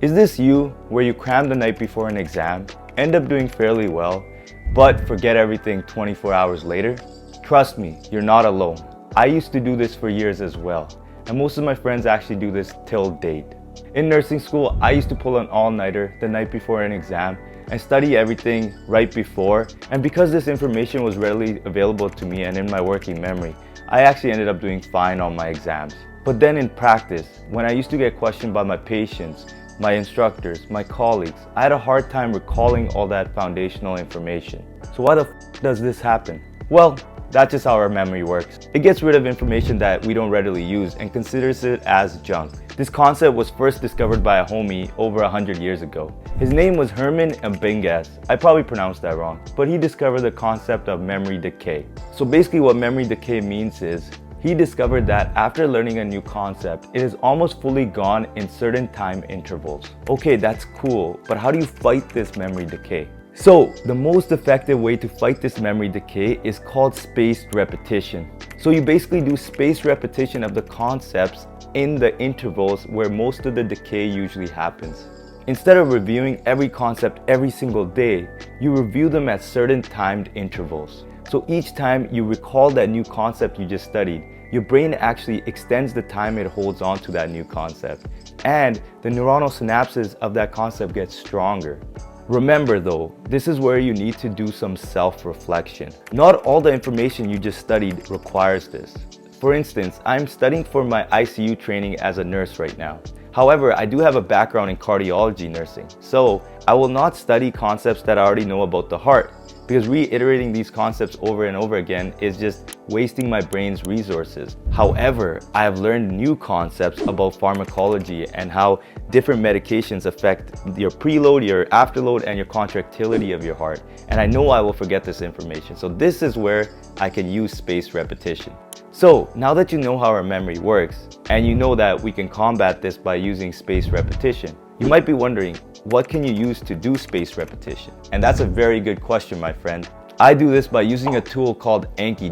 Is this you, where you cram the night before an exam, end up doing fairly well, but forget everything 24 hours later? Trust me, you're not alone. I used to do this for years as well, and most of my friends actually do this till date. In nursing school, I used to pull an all-nighter the night before an exam and study everything right before, and because this information was readily available to me and in my working memory, I actually ended up doing fine on my exams. But then in practice, when I used to get questioned by my patients, my instructors, my colleagues, I had a hard time recalling all that foundational information. So why the does this happen? Well, that's just how our memory works. It gets rid of information that we don't readily use and considers it as junk. This concept was first discovered by a homie over 100 years ago. His name was Hermann Ebbinghaus. I probably pronounced that wrong, but he discovered the concept of memory decay. So basically what memory decay means is, he discovered that after learning a new concept, it is almost fully gone in certain time intervals. Okay, that's cool, but how do you fight this memory decay? So, the most effective way to fight this memory decay is called spaced repetition. So you basically do spaced repetition of the concepts in the intervals where most of the decay usually happens. Instead of reviewing every concept every single day, you review them at certain timed intervals. So each time you recall that new concept you just studied, your brain actually extends the time it holds on to that new concept, and the neuronal synapses of that concept get stronger. Remember though, this is where you need to do some self-reflection. Not all the information you just studied requires this. For instance, I'm studying for my ICU training as a nurse right now. However, I do have a background in cardiology nursing, so I will not study concepts that I already know about the heart, because reiterating these concepts over and over again is just wasting my brain's resources. However, I have learned new concepts about pharmacology and how different medications affect your preload, your afterload, and your contractility of your heart. And I know I will forget this information. So this is where I can use spaced repetition. So now that you know how our memory works, and you know that we can combat this by using spaced repetition, you might be wondering, what can you use to do spaced repetition? And that's a very good question, my friend. I do this by using a tool called Anki.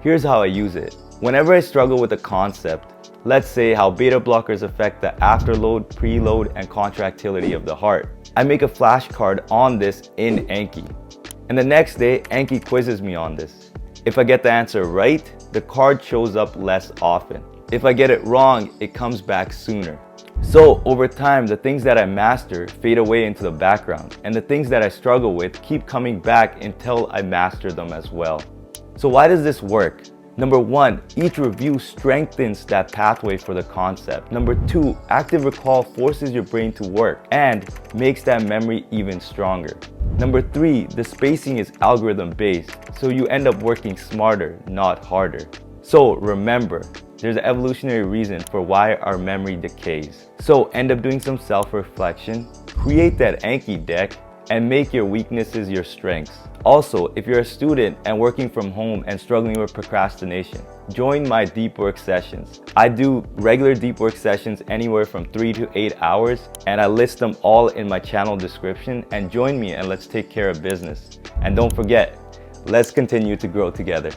Here's how I use it. Whenever I struggle with a concept, let's say how beta blockers affect the afterload, preload, and contractility of the heart, I make a flashcard on this in Anki. And the next day, Anki quizzes me on this. If I get the answer right, the card shows up less often. If I get it wrong, it comes back sooner. So over time, the things that I master fade away into the background, and the things that I struggle with keep coming back until I master them as well. So why does this work? Number one, each review strengthens that pathway for the concept. Number two, active recall forces your brain to work and makes that memory even stronger. Number three, the spacing is algorithm based, so you end up working smarter, not harder. So remember, there's an evolutionary reason for why our memory decays. So end up doing some self-reflection, create that Anki deck, and make your weaknesses your strengths. Also, if you're a student and working from home and struggling with procrastination, join my deep work sessions. I do regular deep work sessions anywhere from 3 to 8 hours, and I list them all in my channel description. And join me and let's take care of business. And don't forget, let's continue to grow together.